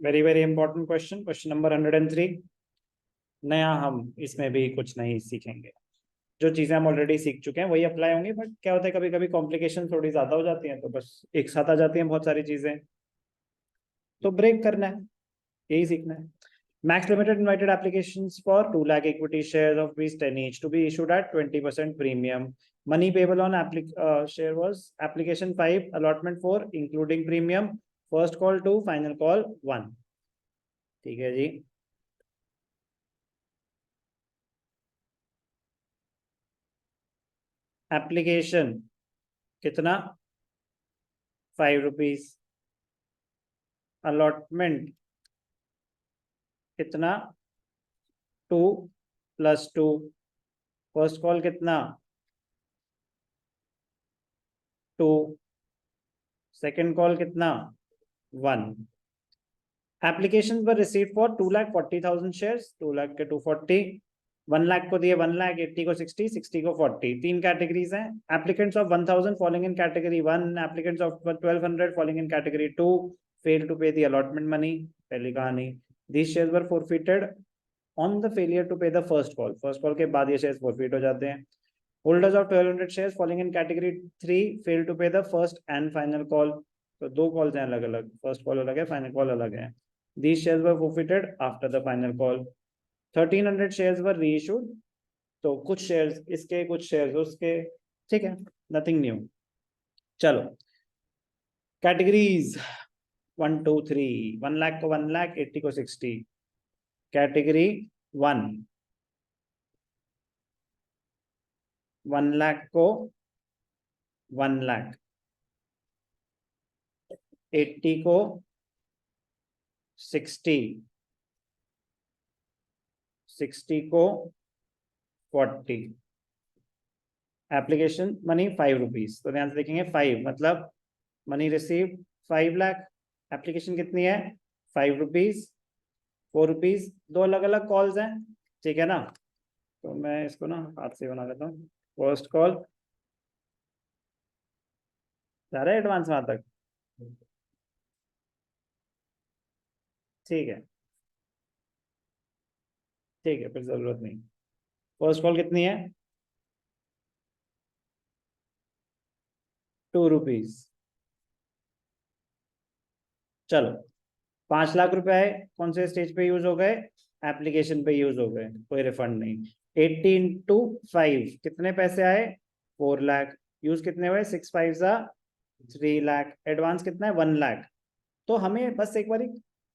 Very very important question, question number 103। नया हम इसमें भी कुछ नहीं सीखेंगे, जो चीजें हम ऑलरेडी सीख चुके हैं वही अप्लाई होंगी, बट क्या होता है कभी कभी कॉम्प्लिकेशन थोड़ी ज्यादा हो जाती हैं, तो बस एक साथ आ जाती हैं बहुत सारी चीजें, तो ब्रेक करना है, यही सीखना है। Max Limited invited applications for 2 lakh equity shares of rupees 10 each to be issued at 20% premium. Money payable on share was application 5, allotment 4, including premium, first call 2, final call 1. ठीक है जी। एप्लीकेशन कितना, 5 rupees. Allotment कितना, 2 + 2। First call कितना, 2। Second call कितना, 1। Application पर receive for 2,40,000 shares, 2 lakh के 240, 1 लाख को दिए 1 लाख, 80 को 60, 60 को 40। तीन कैटेगरीज हैं। Applicants of 1,000 following in category 1, applicants of 1,200 following in category 2 fail to pay the allotment money. पहली कहानी, these shares were forfeited on the failure to pay the first call. First call के बाद ये shares forfeit हो जाते हैं। Holders of 1,200 shares following in category 3 fail to pay the first and final call. तो दो कॉल्स हैं अलग अलग, फर्स्ट कॉल अलग है, फाइनल कॉल अलग है। These shares were forfeited after the final call. 1,300 shares were reissued. तो कुछ शेयर्स इसके, कुछ शेयर्स उसके, ठीक है, नथिंग न्यू। चलो कैटेगरीज 1 2 3। 1 लाख को 1 लाख, 80 को 60। कैटेगरी 1, 1 लाख को 1 लाख, 80 को 60, 60 को 40। Application money 5 rupees. तो ध्यान से देखेंगे, 5 मतलब मनी रिसीव 5 लाख, एप्लीकेशन कितनी है 5 रुपीज, 4 रुपीज। दो अलग अलग कॉल्स हैं, ठीक है ना। तो मैं इसको ना हाथ से बना लेता हूँ। फर्स्ट कॉल जा रहा है एडवांस वहां तक, ठीक है, ठीक है, फिर जरूरत नहीं। फर्स्ट कॉल कितनी है, 2 रुपीज। चलो 5 लाख रुपए आए, कौन से स्टेज पे यूज हो गए, एप्लीकेशन पे यूज हो गए, कोई रिफंड नहीं। 80 इंटू 5 कितने पैसे आए, 4 लाख। यूज कितने हुए, 6 5 सा 3 लाख। एडवांस कितना है, 1 लाख। तो हमें बस एक बार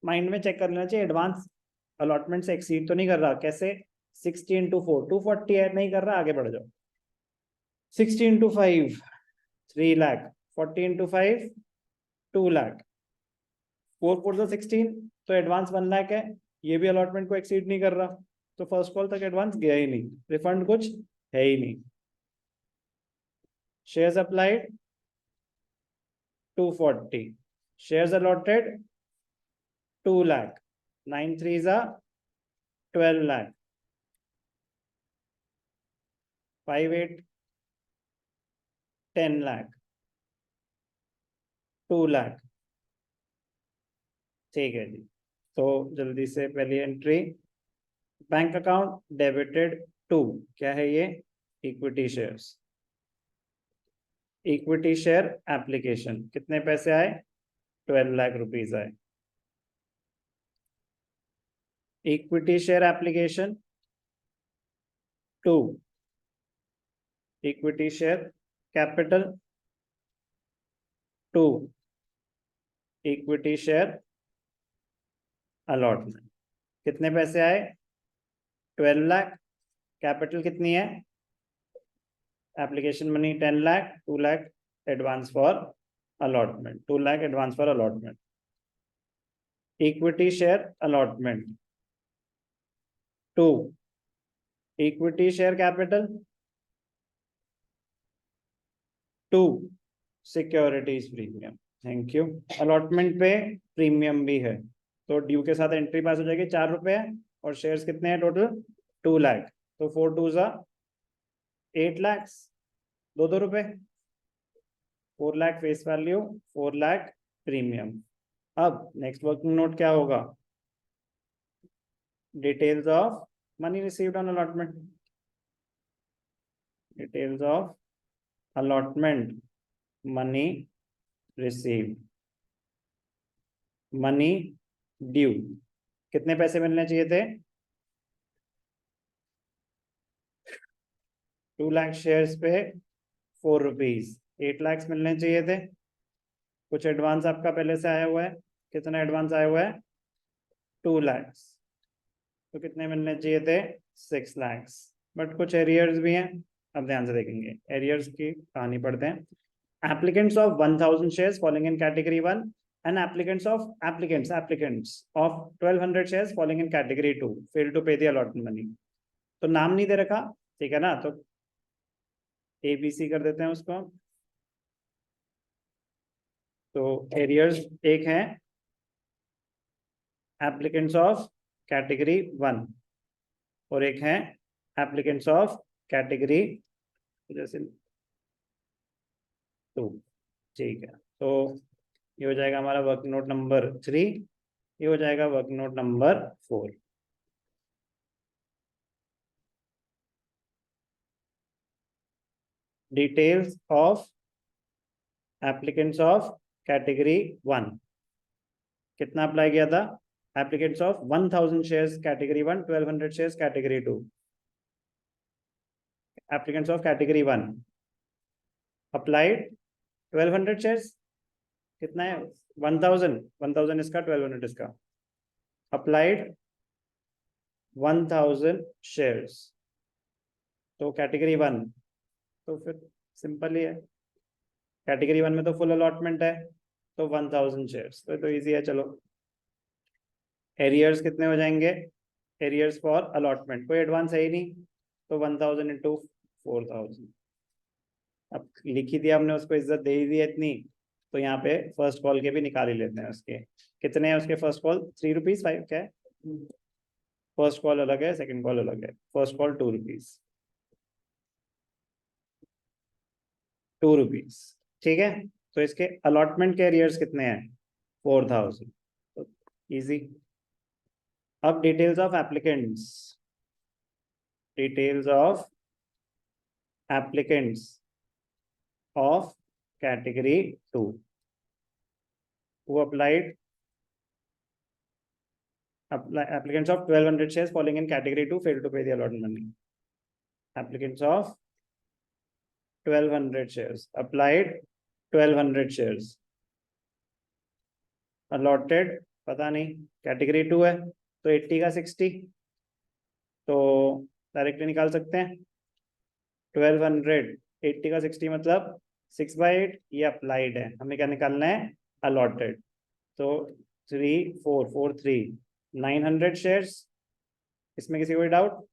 माइंड में चेक कर लेना चाहिए, एडवांस अलॉटमेंट से एक्सीड तो नहीं कर रहा। कैसे, 60 इंटू 4 240 है, नहीं कर रहा, आगे बढ़ जाओ। 60 इंटू 5 3 लाख, 40 इंटू 5 2 लाख, 4 4 तो 16, तो एडवांस 1 लाख है। ये भी अलॉटमेंट को एक्सीड नहीं कर रहा, तो फर्स्ट कॉल तक एडवांस गया ही नहीं, रिफंड कुछ है ही नहीं। Shares applied 240, shares allotted 2 lakh, 9 3 जा 12 लाख, 5 8 10 लाख, 2 लाख, ठीक है जी। तो जल्दी से पहली entry, bank account debited to, क्या है ये, equity shares. Equity share application कितने पैसे आए, 12 लाख रुपीज आए। Equity share application 2, equity share capital 2, equity share allotment कितने पैसे आए, 12 लाख। कैपिटल कितनी है, application money 10 lakh, 2 lakh advance for allotment, 2 lakh advance for allotment. Equity share allotment 2, equity share capital 2, securities premium, thank you. Allotment पे प्रीमियम भी है, तो ड्यू के साथ एंट्री पास हो जाएगी, 4 रुपए है, और शेयर्स कितने हैं टोटल, 2 लाख। तो 4 2 जा 8 लाख, 2 2 रुपए, 4 lakh face value, 4 lakh premium. अब नेक्स्ट वर्किंग नोट क्या होगा? Details of money received on allotment, details of allotment money received, money due, कितने पैसे मिलने चाहिए थे? 2 लाख शेयर्स पे 4 रुपीज, 8 लाख मिलने चाहिए थे। कुछ एडवांस आपका पहले से आया हुआ है, कितना एडवांस आया हुआ है? 2 लाख। तो कितने मिलने चाहिए थे? 6 लाख। बट कुछ एरियर्स भी हैं, अब ध्यान से देखेंगे एरियर्स की कहानी पढ़ते हैं। Applicants of 1000 shares following in category 1 and applicants of 1200 shares falling in category 2 fail to pay the allotment money। तो नाम नहीं दे रखा, ठीक है ना, तो ABC कर देते हैं उसको। तो एरियर्स एक है एप्लीकेंट्स ऑफ कैटेगरी 1 और एक है एप्लीकेंट्स ऑफ कैटेगरी जैसे 2। ठीक है, तो ये हो जाएगा हमारा वर्क नोट नंबर 3, ये हो जाएगा work note number 4। Details of applicants of category 1 कितना अप्लाई किया था? Applicants of 1000 shares category 1, 1200 shares category 2। Applicants of category 1 applied 1200 shares, कितना है? 1000, 1000 इसका, 1200 इसका। अप्लाइड 1000 शेयर्स, तो कैटेगरी 1, तो फिर सिंपल ही है, कैटेगरी 1 में तो फुल अलॉटमेंट है, तो 1000 शेयर्स, तो इजी है। चलो एरियर्स कितने हो जाएंगे? एरियर्स फॉर अलॉटमेंट, कोई एडवांस है ही नहीं, तो 1000 इंटू 4000। अब लिख ही दिया हमने, उसको इज्जत दे ही दी है इतनी, तो यहाँ पे फर्स्ट कॉल के भी निकाल ही लेते हैं। उसके कितने हैं? उसके फर्स्ट कॉल 3 रुपीज 5 क्या है? फर्स्ट कॉल अलग है, सेकंड कॉल अलग है। फर्स्ट कॉल 2 रुपीज, 2 रुपीज, ठीक है। तो इसके अलॉटमेंट के एरियर्स कितने हैं? 4000, तो इजी। अब details of applicants, details of applicants of category 2 who applied, applicants of 1200 shares falling in category 2 failed to pay the allotment money। applicants of 1200 shares applied 1200 shares, allotted पता नहीं, category 2 है तो 80 का 60, तो डायरेक्टली निकाल सकते हैं। 1200 80 का 60 मतलब 6/8, ये अप्लाइड है, हमें क्या निकालना है? अलॉटेड। तो 3443 900 शेयर्स, इसमें किसी कोई doubt?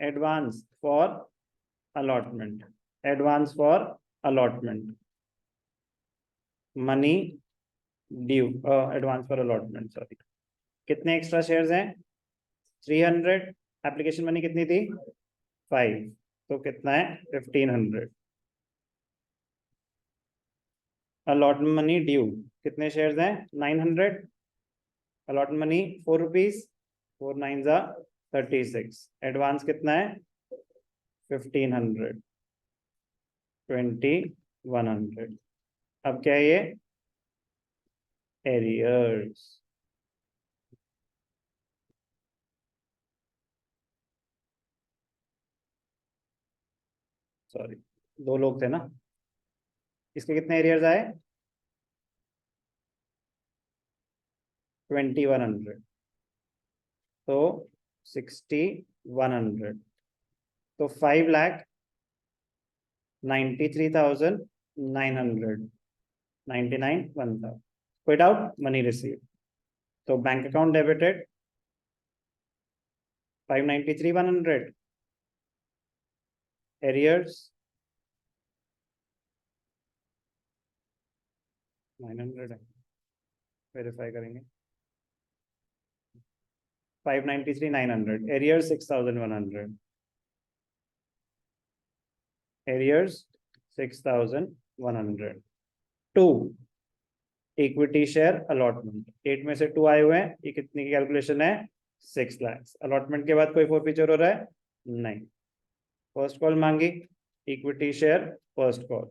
Advance for allotment, advance for allotment money due, advance for allotment, sorry. कितने एक्स्ट्रा शेयर्स हैं? 300। एप्लीकेशन मनी कितनी थी? 5, तो कितना है? 1500। अलॉटमेंट मनी ड्यू कितने शेयर्स हैं? 900। अलॉटमेंट मनी 4 रुपीज, 4 9 जा 36। एडवांस कितना है? 1500, 2100। अब क्या है ये? एरियर्स। सॉरी, 2 लोग थे ना। इसके कितने एरियर्स आए? 2100, तो 6100, तो 5,93,900, 99 1000। कोई डाउट? मनी रिसीव, तो बैंक अकाउंट डेबिटेड 593,100, एरियर्स 900 है, वेरीफाई करेंगे। 593,900, arrears 6,100, arrears 6,100. 2 equity share allotment, 8 में से 2 आए हुए हैं, ये कितनी की कैलकुलेशन है? 6 लाख। अलॉटमेंट के बाद कोई फोरफीचर हो रहा है? नहीं। फर्स्ट कॉल मांगी, इक्विटी शेयर फर्स्ट कॉल,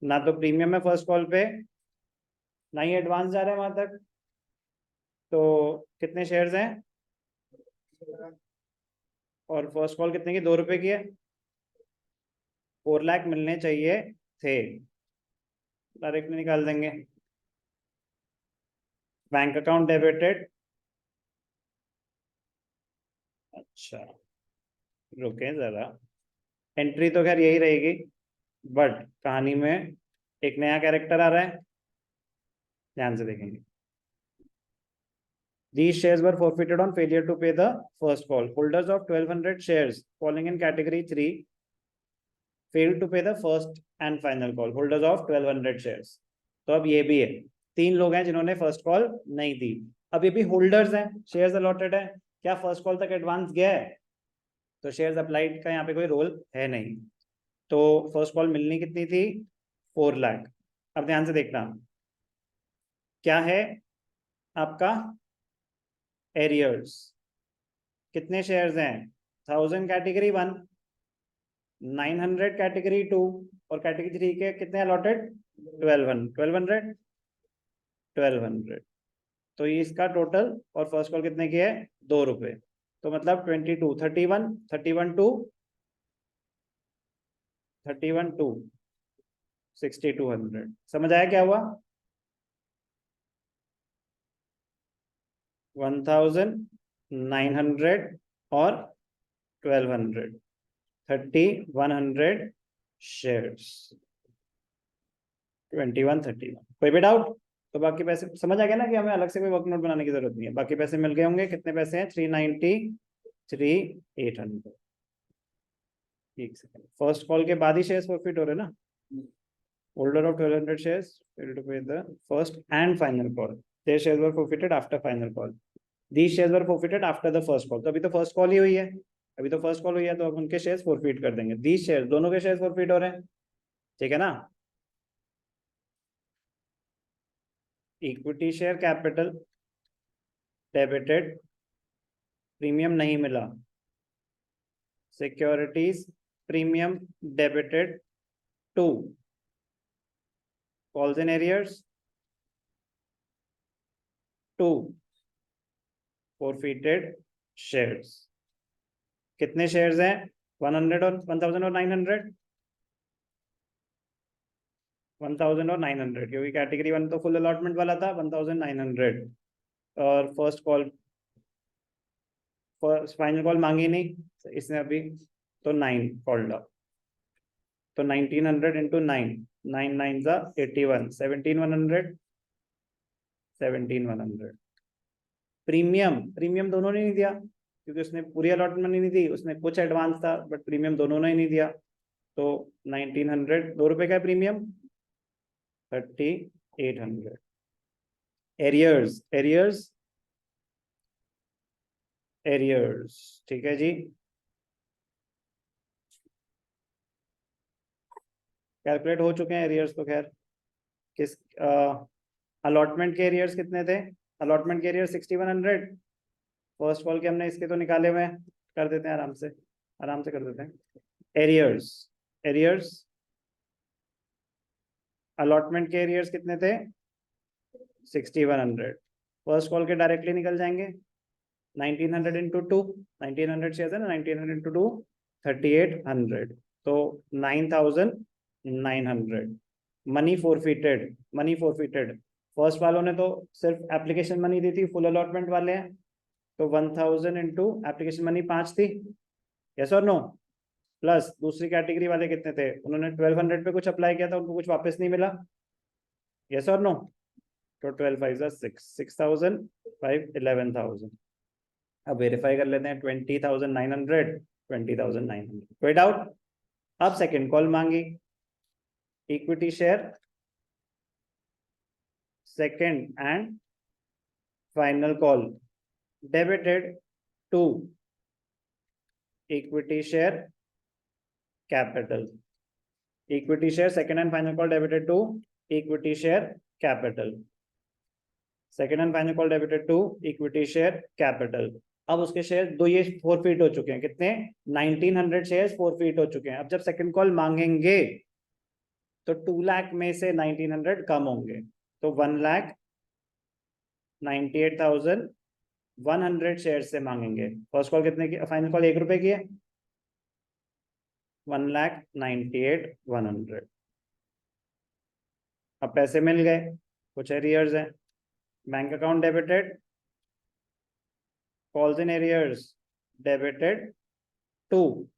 ना तो प्रीमियम है फर्स्ट कॉल पे, ना ही एडवांस जा रहा है वहां तक, तो कितने शेयर्स हैं? और फर्स्ट कॉल कितने की? 2 रुपए की है। 4 लाख मिलने चाहिए थे, डायरेक्टली निकाल देंगे। बैंक अकाउंट डेबिटेड, अच्छा रुके जरा, एंट्री तो खैर यही रहेगी, बट कहानी में एक नया कैरेक्टर आ रहा है, ध्यान से देखेंगे। These shares were forfeited on failure to pay the first call. Holders of 1200 shares falling in category 3 failed to pay the first and final call. Holders of 1200 shares. तो अब ये भी है, 3 लोग हैं जिन्होंने फर्स्ट कॉल नहीं दी। अब ये भी होल्डर्स हैं, शेयर्स अलॉटेड है, क्या फर्स्ट कॉल तक एडवांस गया है? तो शेयर्स अप्लाइड का यहाँ पे कोई रोल है नहीं। तो फर्स्ट कॉल मिलनी कितनी थी? 4 लाख। अब ध्यान से देखना, क्या है आपका एरियर्स, कितने शेयर्स हैं? 1000 कैटेगरी 1, 900 कैटेगरी 2, और कैटेगरी 3 के कितने अलॉटेड? 1200। तो ये इसका टोटल, और फर्स्ट कॉल कितने की है? 2 रुपए। तो मतलब 22, 31 टू 6200। समझ आया क्या हुआ? 1900 और 1200, 3100 शेयर्स, 2131। कोई भी डाउट? तो बाकी पैसे समझ आ गया ना कि हमें अलग से कोई वर्क नोट बनाने की जरूरत नहीं है। बाकी पैसे मिल गए होंगे, कितने पैसे हैं? 393,800। एक सेकंड, फर्स्ट कॉल के बाद ही शेयर्स प्रॉफिट हो रहे ना। Holder of 1200 shares failed to pay the first and final call. Their shares were forfeited after final call. These shares were forfeited after the first call. तो अभी तो first call ही हुई है, अभी तो फर्स्ट कॉल हुई है, तो अब उनके शेयर्स फॉरफिट कर देंगे। These shares, दोनों के शेयर्स फॉरफिट हो रहे हैं, ठीक है ना। Equity share capital debited, premium नहीं मिला। Securities premium debited 2, calls in arrears 2, forfeited shares. कितने शेयर्स हैं? 100 और 1000 और 900, 1000 और 900, क्योंकि कैटेगरी 1 तो फुल अलॉटमेंट वाला था। 1900 और फर्स्ट कॉल, फाइनल कॉल मांगी नहीं इसने अभी, तो 9 कॉल्ड अप। तो 1900 इंटू 9, 9 9 जा 81, 17100, 17100। प्रीमियम दोनों ने नहीं दिया, क्योंकि उसने पूरी अलॉटमेंट नहीं दी, उसने कुछ एडवांस था, बट प्रीमियम दोनों ने नहीं दिया। तो 1900, 2 रुपए का प्रीमियम, 3800। एरियर्स ठीक है जी। कैलकुलेट हो चुके हैं एरियर्स तो खैर। किस अलॉटमेंट के एरियर्स कितने थे? अलॉटमेंट के एरियर 6100। फर्स्ट कॉल के हमने इसके तो निकाले हुए हैं, कर देते हैं आराम से कर देते हैं। एरियर्स अलॉटमेंट के एरियर्स कितने थे? 6100। फर्स्ट कॉल के डायरेक्टली निकल जाएंगे, 1900 इंटू 2, 1900 शेयर है ना, 1900 इंटू 2, 3800, तो 9900। मनी फोरफिटेड फर्स्ट वालों ने तो सिर्फ एप्लीकेशन मनी दी थी, फुल अलॉटमेंट वाले हैं, तो 1000 इंटू एप्लीकेशन मनी 5 थी, यस और नो, प्लस दूसरी कैटेगरी वाले कितने थे, उन्होंने 1200 पे कुछ अप्लाई किया था, उनको कुछ वापस नहीं मिला, यस और नो। तो 12 5 6, 6000, 5 11,000। अब वेरीफाई कर लेते हैं, 20,900, 20,900। कोई डाउट? अब सेकंड कॉल मांगी, equity share second and final call debited 2, equity share capital. Equity share second and final call debited to equity share capital, second and final call debited to equity share capital. अब उसके share दो ये forfeit हो चुके हैं, कितने 1900 share forfeit हो चुके हैं। अब जब सेकंड कॉल मांगेंगे तो 2 लाख में से 1900 कम होंगे, तो 1,98,100 शेयर से मांगेंगे। फर्स्ट कॉल कितने की, फाइनल कॉल 1 रुपए की है, 1,98,100। अब पैसे मिल गए, कुछ एरियर्स है, bank account debited, calls in arrears debited to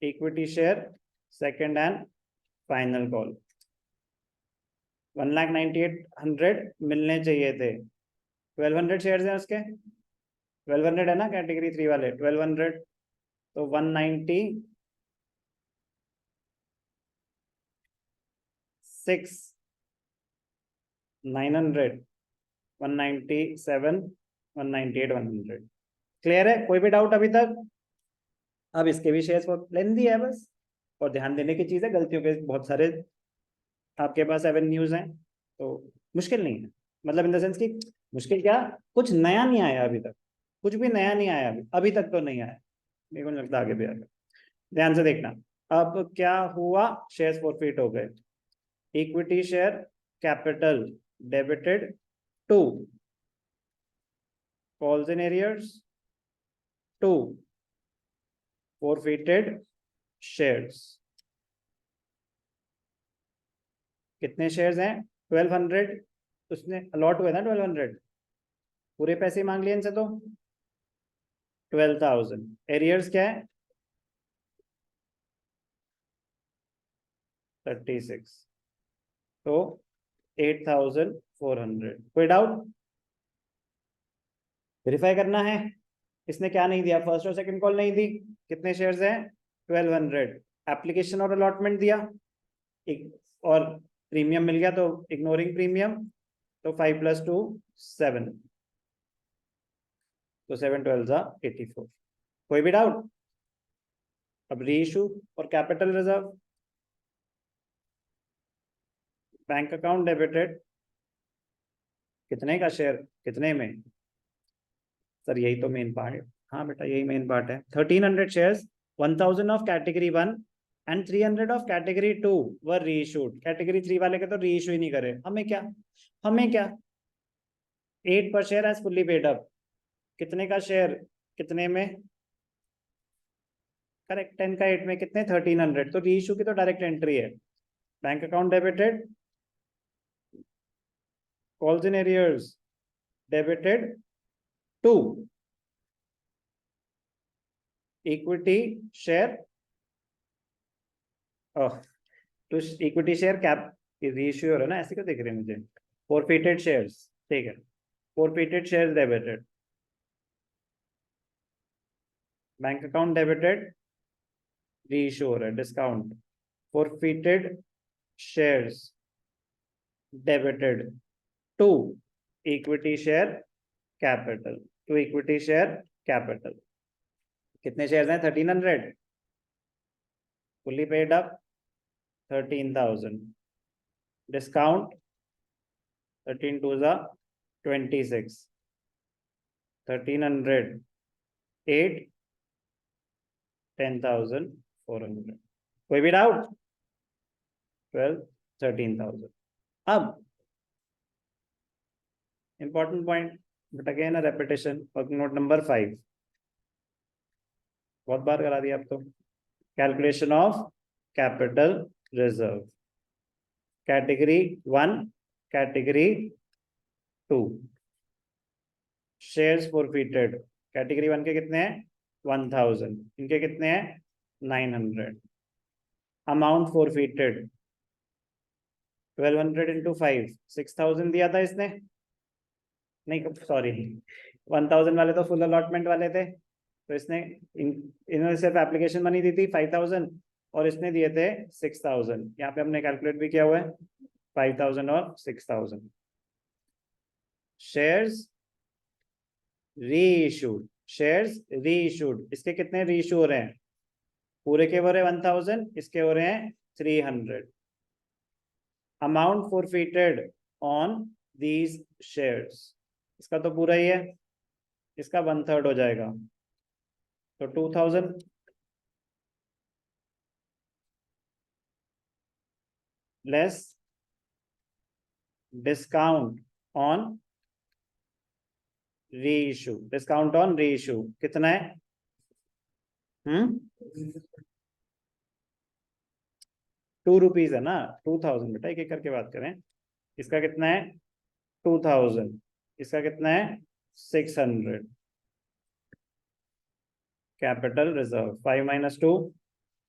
equity share second and final call. 1,98,100 मिलने चाहिए थे, 1,200 शेयर्स हैं उसके, 1,200 है ना कैटेगरी 3 वाले, 1,200 तो 196,900, 197, 198,100। क्लियर है, कोई भी डाउट अभी तक? अब इसके भी शेयर्स बहुत लेंदी है बस, और ध्यान देने की चीज है, गलतियों के बहुत सारे आपके पास एवेन्यूज हैं, तो मुश्किल नहीं है, मतलब इन द सेंस कि मुश्किल क्या, कुछ नया नहीं आया अभी तक, कुछ भी नया नहीं आया अभी तक तो नहीं आया, मेरे को नहीं लगता आगे भी आएगा। ध्यान से देखना, अब क्या हुआ, शेयर्स फॉरफिट हो गए, equity share capital debited to calls in arrears to forfeited shares. कितने शेयर्स हैं, 1,200, उसने अलॉट हुए ना 1,200, पूरे पैसे मांग लिए इनसे, तो 12,000। एरियर्स क्या है, 36, तो 8,400। कोई डाउट, वेरीफाई करना है। इसने क्या नहीं दिया, फर्स्ट और सेकंड कॉल नहीं दी, कितने शेयर्स हैं 1,200, एप्लीकेशन और अलॉटमेंट दिया, और प्रीमियम मिल गया, तो इग्नोरिंग प्रीमियम, तो 5 + 2 7, तो 7 12 84। कोई भी डाउट? अब री इशू और capital reserve, bank account debited, कितने का शेयर कितने में, सर यही तो मेन पार्ट है, हाँ बेटा यही मेन पार्ट है। 1,300 shares, 1,000 of category 1 and 300 of category 2 वर री इशूड। कैटेगरी 3 वाले के तो री इशू ही नहीं करे, हमें क्या, हमें क्या, 8 पर share as fully paid up, कितने का शेयर कितने में, करेक्ट, 10 का 8 में कितने 1,300, तो री इशू की तो डायरेक्ट एंट्री है। Bank account debited, calls in arrears debited to equity share, तो इक्विटी शेयर कैप रीइश्यू हो रहा है ना, ऐसे क्यों दिख रहे हैं मुझे, फॉरफिटेड शेयर्स, ठीक है, forfeited shares debited, bank account debited, reissue हो रहा है discount, forfeited shares debited to equity share capital, to equity share capital. कितने शेयर्स हैं 1,300, फुल्ली पेड अप 13,000, डिस्काउंट 13 2 26, 1,300 8 10,400। कोई भी डाउट, 12 13,000। अब important point, but again repetition, note number 5, बहुत बार करा दिया अब तो, calculation of capital reserve, category 1 category 2, shares forfeited, category 1 के कितने हैं 1,000, इनके कितने हैं 900, अमाउंट फॉरफिटेड 1,200 इंटू 5 6,000 दिया था इसने, नहीं सॉरी 1,000 वाले तो फुल अलॉटमेंट वाले थे, तो इसने इन्होंने सिर्फ एप्लीकेशन मनी दी थी 5,000, और इसने दिए थे 6,000, यहाँ पे हमने कैलकुलेट भी किया हुआ है 5,000 और 6,000। शेयर्स री इशूड, शेयर्स री इशूड, इसके कितने री इशू हो रहे हैं पूरे के हो रहे 1000, इसके हो रहे हैं 300। Amount forfeited on these shares, इसका तो पूरा ही है, इसका 1/3 हो जाएगा, तो 2000 लेस डिस्काउंट ऑन री इशू। डिस्काउंट ऑन री इशू कितना है? 2 रुपीज है ना, 2000 बेटा, एक एक करके बात करें। इसका कितना है? 2000। इसका कितना है? 600। Capital reserve 5 minus 2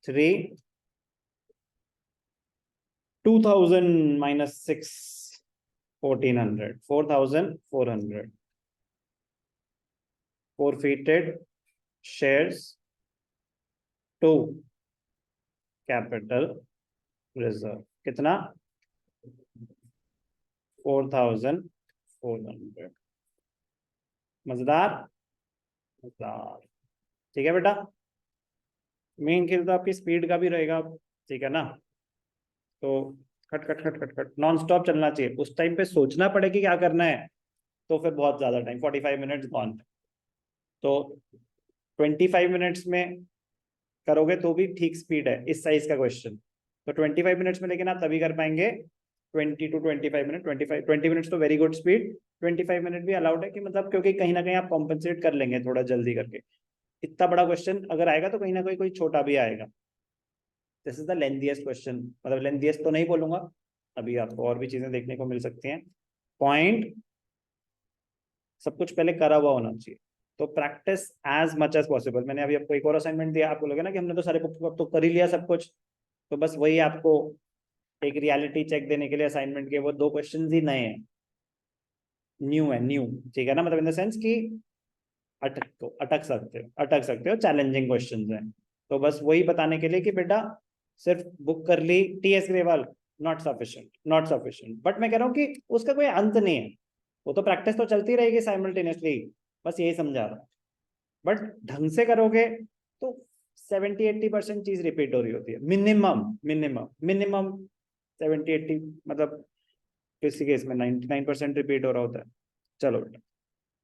3, 2000 minus 6 1400, 4400। forfeited shares to capital reserve कितना? 4400। मजेदार, मजेदार। ठीक है बेटा, मेन खेल तो आपकी स्पीड का भी रहेगा, ठीक है ना? तो खट खट खट खट खट नॉन स्टॉप चलना चाहिए। उस टाइम पे सोचना पड़े कि क्या करना है, तो फिर बहुत ज्यादा टाइम, 45 मिनट्स गॉन। तो 25 मिनट्स में करोगे तो भी ठीक स्पीड है इस साइज का क्वेश्चन। तो 25 मिनट्स में लेकिन आप तभी कर पाएंगे 20 to 25 मिनट। 20 मिनट्स तो वेरी गुड स्पीड, 25 मिनट भी अलाउड है कि मतलब, क्योंकि कहीं ना कहीं आप कॉम्पनसेट कर लेंगे थोड़ा जल्दी करके। इतना बड़ा क्वेश्चन अगर आएगा तो कहीं ना कहीं कोई छोटा भी आएगा। This is the lengthiest question, मतलब लेंथीएस्ट तो नहीं बोलूंगा, अभी आपको और भी चीजें देखने को मिल सकती हैं। पॉइंट सब कुछ पहले करा हुआ होना चाहिए। तो practice as much as possible. मैंने अभी आपको एक और असाइनमेंट दिया, आपको लगे ना कि हमने तो सारे बुक तो कर ही लिया सब कुछ, तो बस वही आपको एक रियलिटी चेक देने के लिए असाइनमेंट के वो 2 क्वेश्चन ही नए हैं, न्यू है, न्यू, ठीक है ना? मतलब इन द सेंस कि अटक सकते हो, चैलेंजिंग क्वेश्चंस हैं। तो बस वही बताने के लिए कि बेटा सिर्फ बुक कर ली TS Grewal, not sufficient, not sufficient. But मैं कह रहा हूँ कि उसका कोई अंत नहीं है, वो तो प्रैक्टिस तो चलती रहेगी साइमल्टेनियसली, बस यही समझा रहा हूँ। बट ढंग से करोगे तो 70-80% चीज रिपीट हो रही होती है, मिनिमम मिनिमम मिनिमम 70-80, मतलब किसी केस में 99% रिपीट हो रहा होता है। चलो बेटा।